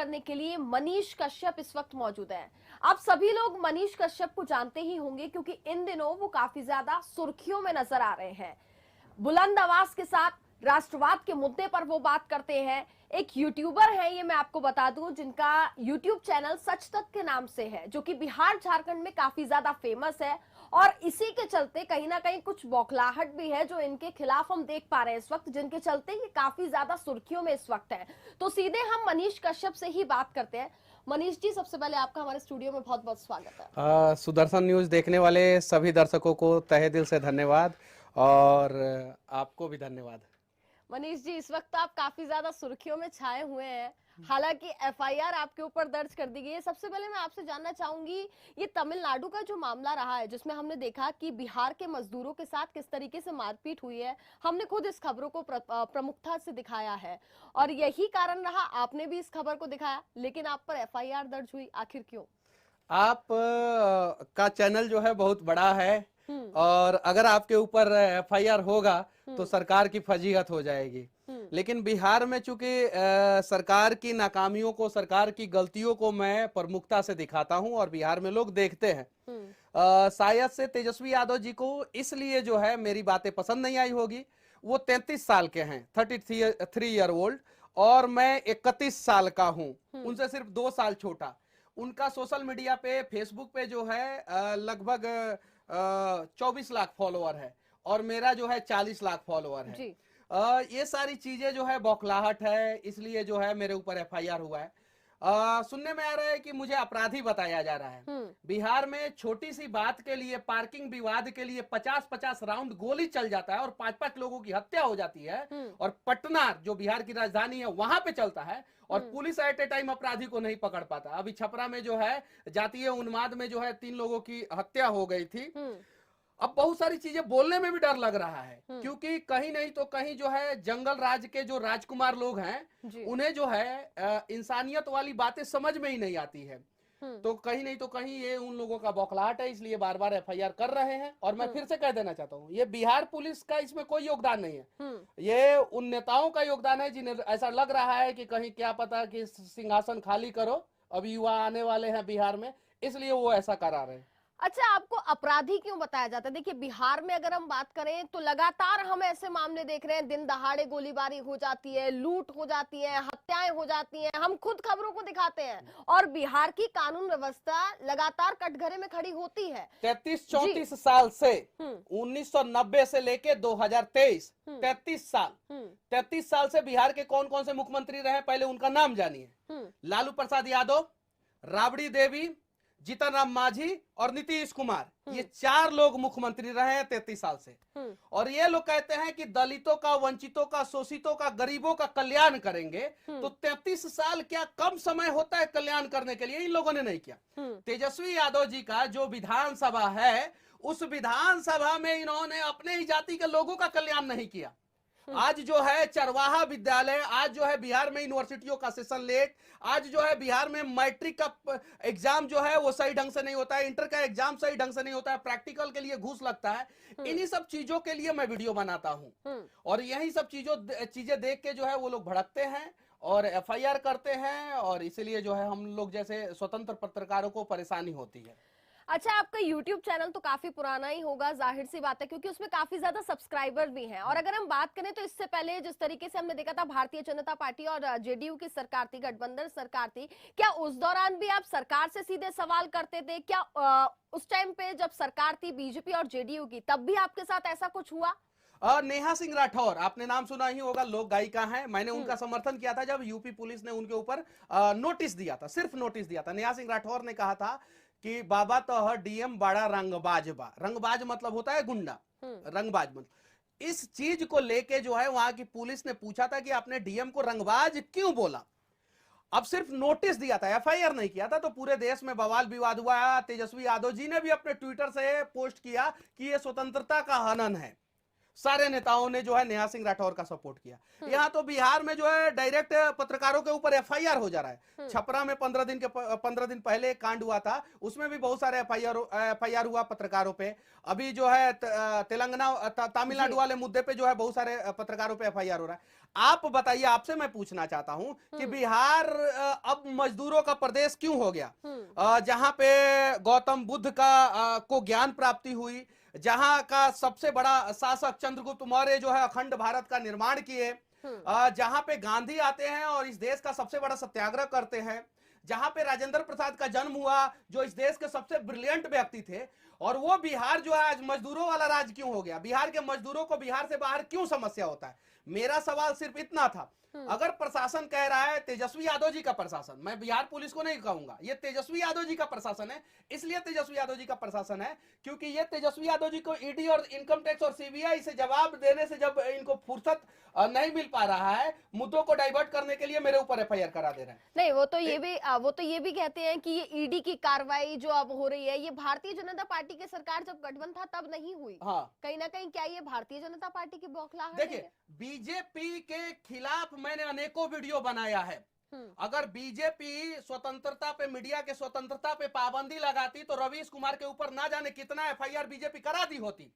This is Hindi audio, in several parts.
करने के लिए मनीष कश्यप इस वक्त मौजूद हैं। आप सभी लोग मनीष कश्यप को जानते ही होंगे क्योंकि इन दिनों वो काफी ज्यादा सुर्खियों में नजर आ रहे हैं। बुलंद आवाज के साथ राष्ट्रवाद के मुद्दे पर वो बात करते हैं। एक यूट्यूबर है, ये मैं आपको बता दूं, जिनका यूट्यूब चैनल सच तक के नाम से है, जो कि बिहार झारखंड में काफी ज्यादा फेमस है। और इसी के चलते कहीं ना कहीं कुछ बौखलाहट भी है जो इनके खिलाफ हम देख पा रहे हैं इस वक्त, जिनके चलते ये काफी ज्यादा सुर्खियों में इस वक्त है। तो सीधे हम मनीष कश्यप से ही बात करते हैं। मनीष जी, सबसे पहले आपका हमारे स्टूडियो में बहुत बहुत स्वागत है। सुदर्शन न्यूज देखने वाले सभी दर्शकों को तहे दिल से धन्यवाद और आपको भी धन्यवाद। मनीष जी, इस वक्त आप काफी ज्यादा सुर्खियों में छाए हुए हैं, हालांकि एफआईआर आपके ऊपर दर्ज कर दी गई है। सबसे पहले मैं आपसे जानना चाहूंगी, ये तमिलनाडु का जो मामला रहा है जिसमें हमने देखा कि बिहार के मजदूरों के साथ किस तरीके से मारपीट हुई है, हमने खुद इस खबरों को प्रमुखता से दिखाया है और यही कारण रहा, आपने भी इस खबर को दिखाया, लेकिन आप पर एफआईआर दर्ज हुई, आखिर क्यों? आप का चैनल जो है बहुत बड़ा है और अगर आपके ऊपर एफआईआर होगा तो सरकार की फजीहत हो जाएगी। लेकिन बिहार में चूंकि सरकार की नाकामियों को, सरकार की गलतियों को मैं प्रमुखता से दिखाता हूं और बिहार में लोग देखते हैं। शायद से तेजस्वी यादव जी को इसलिए जो है मेरी बातें पसंद नहीं आई होगी। वो 33 साल के हैं, 33 ईयर ओल्ड, और मैं 31 साल का हूं, उनसे सिर्फ 2 साल छोटा। उनका सोशल मीडिया पे, फेसबुक पे जो है लगभग 24 लाख फॉलोअर है और मेरा जो है 40 लाख फॉलोअर है। ये सारी चीजें जो है बौखलाहट है, इसलिए जो है मेरे ऊपर एफआईआर हुआ है। सुनने में आ रहा है कि मुझे अपराधी बताया जा रहा है। बिहार में छोटी सी बात के लिए, पार्किंग विवाद के लिए 50-50 राउंड गोली चल जाता है और 5-5 लोगों की हत्या हो जाती है और पटना जो बिहार की राजधानी है वहां पे चलता है और पुलिस एट ए टाइम अपराधी को नहीं पकड़ पाता। अभी छपरा में जो है जातीय उन्माद में जो है 3 लोगों की हत्या हो गई थी। अब बहुत सारी चीजें बोलने में भी डर लग रहा है क्योंकि कहीं नहीं तो कहीं जो है जंगल राज के जो राजकुमार लोग हैं उन्हें जो है इंसानियत वाली बातें समझ में ही नहीं आती है। तो कहीं नहीं तो कहीं ये उन लोगों का बौखलाहट है, इसलिए बार बार एफआईआर कर रहे हैं। और मैं फिर से कह देना चाहता हूँ, ये बिहार पुलिस का इसमें कोई योगदान नहीं है। ये उन नेताओं का योगदान है जिन्हें ऐसा लग रहा है कि कहीं क्या पता कि सिंहासन खाली करो, अभी युवा आने वाले हैं बिहार में, इसलिए वो ऐसा करा रहे हैं। अच्छा, आपको अपराधी क्यों बताया जाता है? देखिए, बिहार में अगर हम बात करें तो लगातार हम ऐसे मामले देख रहे हैं, दिन दहाड़े गोलीबारी हो जाती है, लूट हो जाती है, हत्याएं हो जाती हैं, हम खुद खबरों को दिखाते हैं और बिहार की कानून व्यवस्था लगातार कटघरे में खड़ी होती है। 33-34 साल से 1990 से लेके 2023 33 साल से बिहार के कौन कौन से मुख्यमंत्री रहे, पहले उनका नाम जानिए। लालू प्रसाद यादव, राबड़ी देवी, जीतन राम मांझी और नीतीश कुमार, ये 4 लोग मुख्यमंत्री रहे हैं 33 साल से। और ये लोग कहते हैं कि दलितों का, वंचितों का, शोषितों का, गरीबों का कल्याण करेंगे। तो 33 साल क्या कम समय होता है कल्याण करने के लिए? इन लोगों ने नहीं किया। तेजस्वी यादव जी का जो विधानसभा है, उस विधानसभा में इन्होंने अपने ही जाति के लोगों का कल्याण नहीं किया। आज जो है चरवाहा विद्यालय, आज जो है बिहार में यूनिवर्सिटियों का सेशन लेट, आज जो है बिहार में मैट्रिक का एग्जाम जो है वो सही ढंग से नहीं होता है, इंटर का एग्जाम सही ढंग से नहीं होता है, प्रैक्टिकल के लिए घूस लगता है। इन्हीं सब चीजों के लिए मैं वीडियो बनाता हूं और यही सब चीजें देख के जो है वो लोग भड़कते हैं और एफआईआर करते हैं और इसीलिए जो है हम लोग जैसे स्वतंत्र पत्रकारों को परेशानी होती है। अच्छा, आपका YouTube चैनल तो काफी पुराना ही होगा, जाहिर सी बात है, क्योंकि उसमें काफी ज्यादा सब्सक्राइबर भी हैं। और अगर हम बात करें तो इससे पहले जिस तरीके से हमने देखा था, भारतीय जनता पार्टी और जेडीयू की सरकार थी, गठबंधन सरकार थी, क्या उस दौरान भी आप सरकार से सीधे सवाल करते थे? क्या उस टाइम पे जब सरकार थी बीजेपी और जेडीयू की, तब भी आपके साथ ऐसा कुछ हुआ? नेहा सिंह राठौर, आपने नाम सुना ही होगा, लोक गायिका हैं। मैंने उनका समर्थन किया था जब यूपी पुलिस ने उनके ऊपर नोटिस दिया था, सिर्फ नोटिस दिया था। नेहा सिंह राठौर ने कहा था कि बाबा तो डीएम बड़ा रंगबाज बा। रंगबाज मतलब होता है गुंडा, रंगबाज मतलब। इस चीज को लेके जो है वहां की पुलिस ने पूछा था कि आपने डीएम को रंगबाज क्यों बोला। अब सिर्फ नोटिस दिया था, एफआईआर नहीं किया था, तो पूरे देश में बवाल विवाद हुआ। तेजस्वी यादव जी ने भी अपने ट्विटर से पोस्ट किया कि यह स्वतंत्रता का हनन है। सारे नेताओं ने जो है नेहा सिंह राठौर का सपोर्ट किया। यहाँ तो बिहार में जो है डायरेक्ट पत्रकारों के ऊपर एफआईआर हो जा रहा है। छपरा में 15 दिन पहले एक कांड हुआ था, उसमें भी बहुत सारे एफआईआर हुआ पत्रकारों पे। अभी जो है तेलंगाना तमिलनाडु वाले मुद्दे पे जो है बहुत सारे पत्रकारों पे एफआईआर हो रहा है। आप बताइए, आपसे मैं पूछना चाहता हूं कि बिहार अब मजदूरों का प्रदेश क्यों हो गया? जहां पे गौतम बुद्ध का को ज्ञान प्राप्ति हुई, जहां का सबसे बड़ा शासक चंद्रगुप्त मौर्य जो है अखंड भारत का निर्माण किए, जहां पे गांधी आते हैं और इस देश का सबसे बड़ा सत्याग्रह करते हैं, जहां पे राजेंद्र प्रसाद का जन्म हुआ जो इस देश के सबसे ब्रिलियंट व्यक्ति थे, और वो बिहार जो है आज मजदूरों वाला राज्य क्यों हो गया? बिहार के मजदूरों को बिहार से बाहर क्यों समस्या होता है? मेरा सवाल सिर्फ इतना था। अगर प्रशासन कह रहा है तेजस्वी यादव जी का प्रशासन, मैं बिहार पुलिस को नहीं कहूंगा, ये तेजस्वी यादव जी का प्रशासन है। इसलिए तेजस्वी यादव जी का प्रशासन है क्योंकि ये तेजस्वी यादव जी को ईडी और इनकम टैक्स और सीबीआई से जवाब देने से जब इनको फुर्सत नहीं मिल पा रहा है, मुद्दों को डाइवर्ट करने के लिए मेरे ऊपर एफआईआर करा दे रहे हैं। नहीं, वो तो ये भी कहते हैं कि ये ईडी की कार्रवाई जो अब हो रही है, ये भारतीय जनता पार्टी की सरकार जब गठबंधन था तब नहीं हुई। हाँ, कहीं ना कहीं क्या ये भारतीय जनता पार्टी की बौखलाहट देखिए, है? बीजेपी के खिलाफ मैंने अनेकों वीडियो बनाया है। अगर बीजेपी स्वतंत्रता पे, मीडिया के स्वतंत्रता पे पाबंदी लगाती तो रवीश कुमार के ऊपर ना जाने कितना एफआईआर बीजेपी करा दी होती।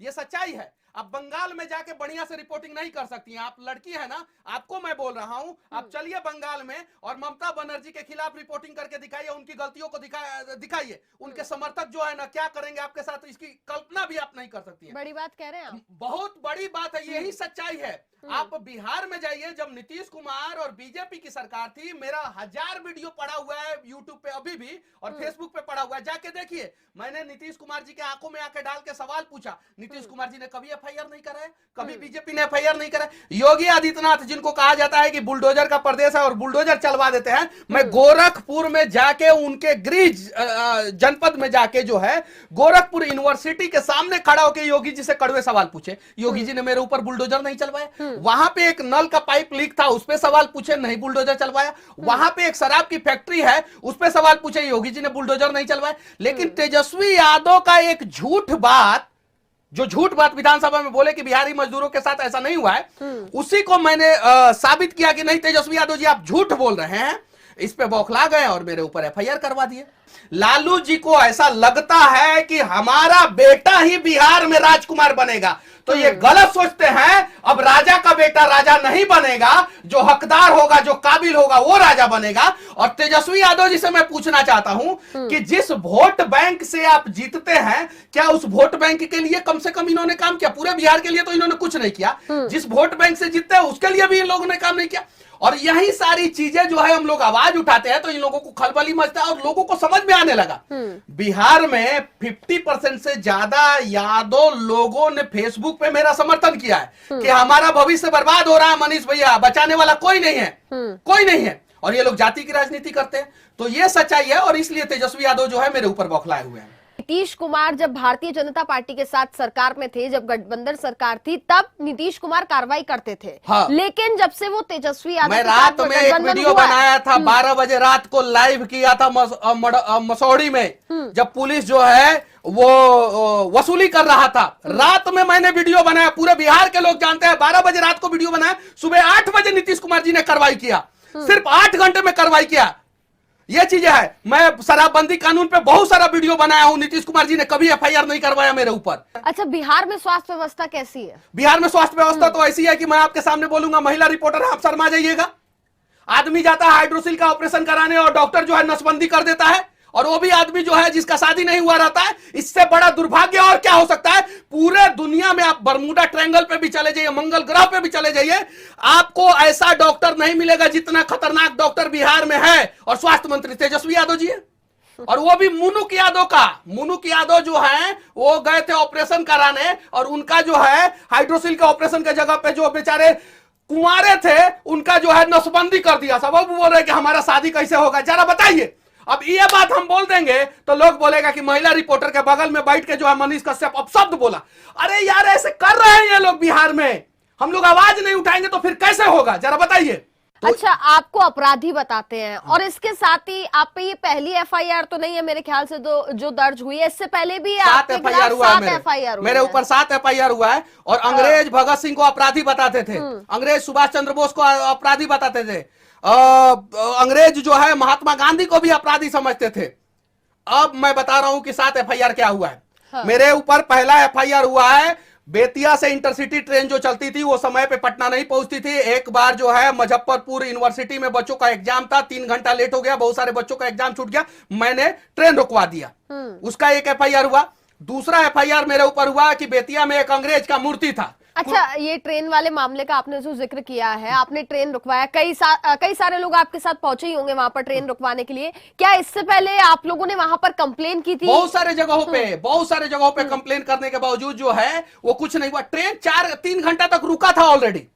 ये सच्चाई है। अब बंगाल में जाके बढ़िया से रिपोर्टिंग नहीं कर सकती हैं, आप लड़की है ना, आपको मैं बोल रहा हूं, आप चलिए बंगाल में और ममता बनर्जी के खिलाफ रिपोर्टिंग करके दिखाइए, उनकी गलतियों को दिखाइए। उनके समर्थक जो है ना क्या करेंगे आपके साथ, इसकी कल्पना भी आप नहीं कर सकती हैं। बड़ी बात कह रहे हैं आप। बहुत बड़ी बात है, यही सच्चाई है। आप बिहार में जाइए, जब नीतीश कुमार और बीजेपी की सरकार थी, मेरा 1000 वीडियो पड़ा हुआ है यूट्यूब पे अभी भी, और फेसबुक पे पड़ा हुआ है, जाके देखिए। मैंने नीतीश कुमार जी के आंखों में आंखें डाल के सवाल पूछा। नीतीश कुमार जी ने कभी एफआईआर नहीं करा है, कभी बीजेपी ने एफआईआर नहीं करा है। योगी आदित्यनाथ, जिनको कहा जाता है कि बुलडोजर का प्रदेश है और बुलडोजर चलवा देते हैं, मैं गोरखपुर में जाके उनके गृह जनपद में जाके जो है गोरखपुर यूनिवर्सिटी के सामने खड़ा होकर योगी जी से कड़वे सवाल पूछे। योगी जी ने मेरे ऊपर बुलडोजर नहीं चलवाया। वहां पे एक नल का पाइप लीक था, उस पे सवाल पूछे, नहीं बुलडोजर चलवाया। वहां पे एक शराब की फैक्ट्री है, उस पे सवाल पूछे, योगी जी ने बुलडोजर नहीं चलवाया। लेकिन तेजस्वी यादव का एक झूठ बात विधानसभा में बोले कि बिहारी मजदूरों के साथ ऐसा नहीं हुआ है, उसी को मैंने साबित किया कि नहीं तेजस्वी यादव जी आप झूठ बोल रहे हैं। इस पे बौखला गए और मेरे ऊपर एफआईआर करवा दिए। लालू जी को ऐसा लगता है कि हमारा बेटा ही बिहार में राजकुमार बनेगा, तो ये गलत सोचते हैं। अब राजा का बेटा राजा नहीं बनेगा, जो हकदार होगा, जो काबिल होगा, वो राजा बनेगा। और तेजस्वी यादव जी से मैं पूछना चाहता हूं कि जिस वोट बैंक से आप जीतते हैं, क्या उस वोट बैंक के लिए कम से कम इन्होंने काम किया? पूरे बिहार के लिए तो इन्होंने कुछ नहीं किया। जिस वोट बैंक से जीतते हैं उसके लिए भी इन लोगों ने काम नहीं किया। और यही सारी चीजें जो है हम लोग आवाज उठाते हैं तो इन लोगों को खलबली मचता है और लोगों को समझ में आने लगा। बिहार में 50% से ज्यादा यादव लोगों ने फेसबुक पे मेरा समर्थन किया है कि हमारा भविष्य बर्बाद हो रहा है, मनीष भैया बचाने वाला कोई नहीं है, कोई नहीं है। और ये लोग जाति की राजनीति करते हैं। तो ये सच्चाई है और इसलिए तेजस्वी यादव जो है मेरे ऊपर बौखलाए हुए हैं। नीतीश कुमार जब भारतीय जनता पार्टी के साथ सरकार में थे, जब गठबंधन सरकार थी, तब नीतीश कुमार कार्रवाई करते थे। हाँ। लेकिन जब से वो तेजस्वी यादव मैं रात में एक वीडियो बनाया था, 12 बजे रात को लाइव किया था मसौड़ी में, जब पुलिस जो है वो वसूली कर रहा था। रात में मैंने वीडियो बनाया, पूरे बिहार के लोग जानते हैं। 12 बजे रात को वीडियो बनाया, सुबह 8 बजे नीतीश कुमार जी ने कार्रवाई किया। सिर्फ 8 घंटे में कार्रवाई किया। ये चीजें है। मैं शराबबंदी कानून पे बहुत सारा वीडियो बनाया हूं, नीतीश कुमार जी ने कभी एफआईआर नहीं करवाया मेरे ऊपर। अच्छा, बिहार में स्वास्थ्य व्यवस्था कैसी है? बिहार में स्वास्थ्य व्यवस्था तो ऐसी है कि मैं आपके सामने बोलूंगा, महिला रिपोर्टर है, आप शर्मा जाइएगा। आदमी जाता है हाइड्रोसिल का ऑपरेशन कराने और डॉक्टर जो है नसबंदी कर देता है, और वो भी आदमी जो है जिसका शादी नहीं हुआ रहता है। इससे बड़ा दुर्भाग्य और क्या हो सकता है? पूरे दुनिया में आप बरमूडा ट्रायंगल पे भी चले जाइए, मंगल ग्रह पे भी चले जाइए, आपको ऐसा डॉक्टर नहीं मिलेगा जितना खतरनाक डॉक्टर बिहार में है। और स्वास्थ्य मंत्री तेजस्वी यादव जी है, और वो भी मुनुक यादव जो है वो गए थे ऑपरेशन कराने, और उनका जो है हाइड्रोसिल के ऑपरेशन के जगह पे जो बेचारे कुंवारे थे उनका जो है नसबंदी कर दिया। सब बोल रहे कि हमारा शादी कैसे होगा, जरा बताइए। अब ये बात हम बोल देंगे तो लोग बोलेगा कि महिला रिपोर्टर के बगल में बैठ के जो है मनीष कश्यप अपशब्द बोला। अरे यार, ऐसे कर रहे हैं ये लोग बिहार में, हम लोग आवाज नहीं उठाएंगे तो फिर कैसे होगा, जरा बताइए। तो अच्छा, आपको अपराधी बताते हैं और इसके साथ ही आप पे ये पहली एफआईआर तो नहीं है मेरे ख्याल से जो दर्ज हुई है, इससे पहले भी 7 आपके एफआईआर खिलाफ हुआ है 7 एफआईआर मेरे ऊपर 7 एफआईआर हुआ है। और अंग्रेज भगत सिंह को अपराधी बताते थे, अंग्रेज सुभाष चंद्र बोस को अपराधी बताते थे, अंग्रेज जो है महात्मा गांधी को भी अपराधी समझते थे। अब मैं बता रहा हूं कि 7 एफआईआर क्या हुआ है। मेरे ऊपर पहला एफआईआर हुआ है, बेतिया से इंटरसिटी ट्रेन जो चलती थी वो समय पे पटना नहीं पहुंचती थी। एक बार जो है मुजफ्फरपुर यूनिवर्सिटी में बच्चों का एग्जाम था, 3 घंटा लेट हो गया, बहुत सारे बच्चों का एग्जाम छूट गया, मैंने ट्रेन रुकवा दिया, उसका एक एफआईआर हुआ। दूसरा एफआईआर मेरे ऊपर हुआ कि बेतिया में एक अंग्रेज का मूर्ति था। अच्छा, ये ट्रेन वाले मामले का आपने जो जिक्र किया है, आपने ट्रेन रुकवाया, कई सारे लोग आपके साथ पहुंचे ही होंगे वहां पर ट्रेन रुकवाने के लिए। क्या इससे पहले आप लोगों ने वहां पर कंप्लेन की थी? बहुत सारे जगहों पे कंप्लेन करने के बावजूद जो है वो कुछ नहीं हुआ। ट्रेन 3 घंटा तक रुका था ऑलरेडी।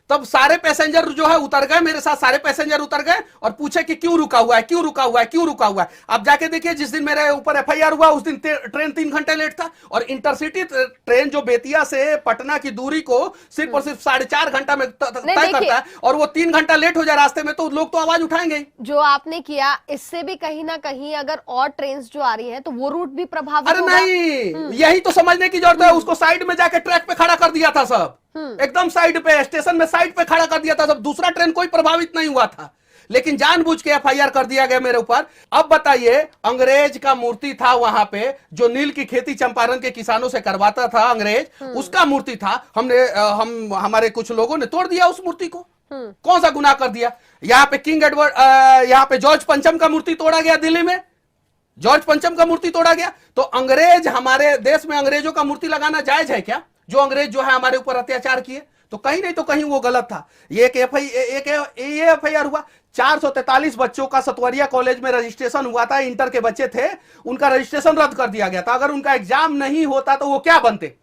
तब सारे पैसेंजर जो है उतर गए, मेरे साथ सारे पैसेंजर उतर गए और पूछे कि क्यों रुका हुआ है, क्यों रुका हुआ है, क्यों रुका हुआ है। आप जाके देखिए, जिस दिन मेरे ऊपर एफआईआर हुआ उस दिन ट्रेन 3 घंटे लेट था। और इंटरसिटी ट्रेन जो बेतिया से पटना की दूरी को सिर्फ और सिर्फ 4.5 घंटा में तय करता है, और वो 3 घंटा लेट हो जाए रास्ते में, तो लोग तो आवाज उठाएंगे। जो आपने किया, इससे भी कहीं ना कहीं अगर और ट्रेन जो आ रही है तो वो रूट भी प्रभावित अरे होगा। नहीं, यही तो समझने की जरूरत है। उसको साइड में जाके ट्रैक पे खड़ा कर दिया था सब, एकदम साइड पे, स्टेशन में साइड पे खड़ा कर दिया था सब। दूसरा ट्रेन कोई प्रभावित नहीं हुआ था, लेकिन जानबूझ के एफआईआर कर दिया गया मेरे ऊपर। अब बताइए, अंग्रेज का मूर्ति था वहां पे, जो नील की खेती चंपारण के किसानों से करवाता था अंग्रेज, उसका मूर्ति था। हमारे कुछ लोगों ने तोड़ दिया उस मूर्ति को। कौन सा गुनाह कर दिया? यहाँ पे किंग एडवर्ड, यहाँ पे जॉर्ज पंचम का मूर्ति तोड़ा गया दिल्ली में, जॉर्ज पंचम का मूर्ति तोड़ा गया। तो अंग्रेज, हमारे देश में अंग्रेजों का मूर्ति लगाना जायज है क्या? जो अंग्रेज जो है हमारे ऊपर अत्याचार किए, तो कहीं नहीं तो कहीं वो गलत था। ये एफआईआर हुआ। 443 बच्चों का सतवरिया कॉलेज में रजिस्ट्रेशन हुआ था, इंटर के बच्चे थे, उनका रजिस्ट्रेशन रद्द कर दिया गया था। अगर उनका एग्जाम नहीं होता तो वो क्या बनते,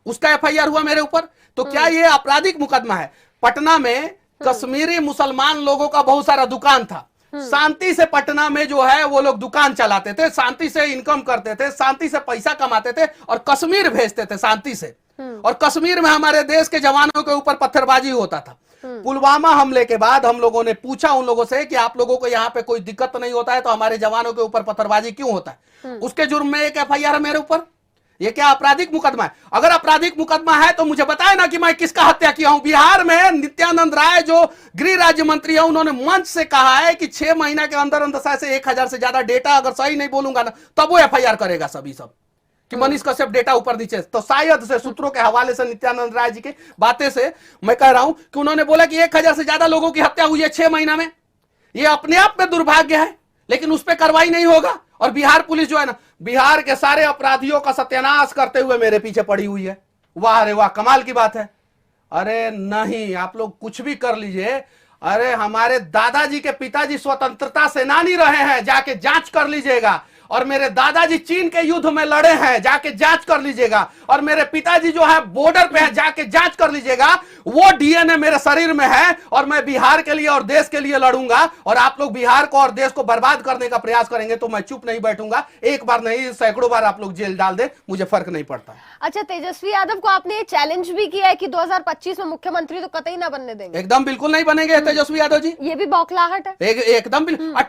उसका एफआईआर हुआ मेरे ऊपर। तो क्या ये आपराधिक मुकदमा है? पटना में कश्मीरी मुसलमान लोगों का बहुत सारा दुकान था, शांति से पटना में जो है वो लोग दुकान चलाते थे, शांति से इनकम करते थे, शांति से पैसा कमाते थे और कश्मीर भेजते थे शांति से। और कश्मीर में हमारे देश के जवानों के ऊपर पत्थरबाजी होता था। पुलवामा हमले के बाद हम लोगों ने पूछा उन लोगों से कि आप लोगों को यहाँ पे कोई दिक्कत नहीं होता है, तो हमारे जवानों के ऊपर पत्थरबाजी क्यों होता है? उसके जुर्म में एक एफआईआर है मेरे ऊपर। ये क्या आपराधिक मुकदमा है? अगर आपराधिक मुकदमा है तो मुझे बताए ना कि मैं किसका हत्या किया हूं। बिहार में नित्यानंद राय जो गृह राज्य मंत्री है, उन्होंने मंच से कहा है कि 6 महीने के अंदर अंदर से 1000 से ज्यादा डेटा, अगर सही नहीं बोलूंगा ना, तब वो एफआईआर करेगा सभी सब कि मनीष कश्यप डेटा ऊपर नीचे। तो शायद से सूत्रों के हवाले से, नित्यानंद राय जी की बातें से मैं कह रहा हूं कि उन्होंने बोला कि 1000 से ज्यादा लोगों की हत्या हुई है 6 महीना में। ये अपने आप में दुर्भाग्य है, लेकिन उस पर कार्रवाई नहीं होगा। और बिहार पुलिस जो है ना, बिहार के सारे अपराधियों का सत्यानाश करते हुए मेरे पीछे पड़ी हुई है। वाह रे वाह, कमाल की बात है। अरे नहीं, आप लोग कुछ भी कर लीजिए। अरे हमारे दादाजी के पिताजी स्वतंत्रता सेनानी रहे हैं, जाके जांच कर लीजिएगा। और मेरे दादाजी चीन के युद्ध में लड़े हैं, जाके जांच कर लीजिएगा। और मेरे पिताजी जो है बॉर्डर पे है, जाके जांच कर लीजिएगा। वो डीएनए मेरे शरीर में है और मैं बिहार के लिए और देश के लिए लड़ूंगा। और आप लोग बिहार को और देश को बर्बाद करने का प्रयास करेंगे तो मैं चुप नहीं बैठूंगा। एक बार नहीं, सैकड़ों बार आप लोग जेल डाल दे, मुझे फर्क नहीं पड़ता। अच्छा, तेजस्वी यादव को आपने चैलेंज भी किया है कि 2025 में मुख्यमंत्री तो कतई ना बनने देंगे। एकदम बिल्कुल नहीं बनेंगे तेजस्वी यादव जी। ये भी बौखलाहट है। एकदम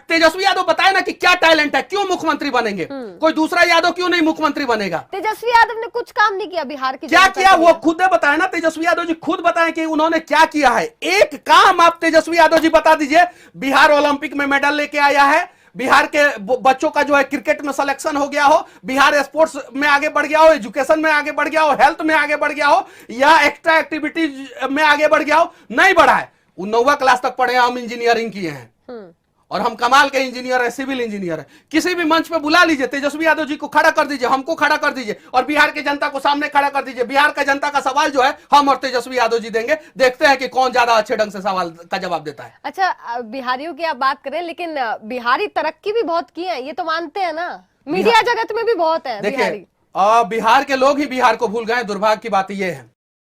तेजस्वी यादव बताए ना कि क्या टैलेंट है, क्यों मुख्यमंत्री बनेंगे? कोई दूसरा यादव क्यों नहीं मुख्यमंत्री बनेगा? तेजस्वी यादव ने कुछ काम नहीं किया बिहार की। क्या किया वो खुद बताए ना, तेजस्वी यादव जी खुद बताएं कि उन्होंने क्या किया है। एक काम आप तेजस्वी यादव जी बता दीजिए। बिहार ओलंपिक में मेडल लेके आया है, बिहार के बच्चों का जो है क्रिकेट में सिलेक्शन हो गया हो, बिहार स्पोर्ट्स में आगे बढ़ गया हो, एजुकेशन में आगे बढ़ गया हो, हेल्थ में आगे बढ़ गया हो, या एक्स्ट्रा एक्टिविटीज में आगे बढ़ गया हो, नहीं बढ़ा है। वो 9वीं क्लास तक पढ़े, हम इंजीनियरिंग किए हैं और हम कमाल के इंजीनियर है, सिविल इंजीनियर है। किसी भी मंच पे बुला लीजिए, तेजस्वी यादव जी को खड़ा कर दीजिए, हमको खड़ा कर दीजिए और बिहार की जनता को सामने खड़ा कर दीजिए। बिहार का जनता का सवाल जो है हम और तेजस्वी यादव जी देंगे। देखते हैं कि कौन ज्यादा अच्छे ढंग से सवाल का जवाब देता है। अच्छा, बिहारियों की आप बात करें, लेकिन बिहारी तरक्की भी बहुत की है, ये तो मानते हैं ना। मीडिया जगत में भी बहुत है। देखिए, बिहार के लोग ही बिहार को भूल गए। दुर्भाग्य की बात यह है।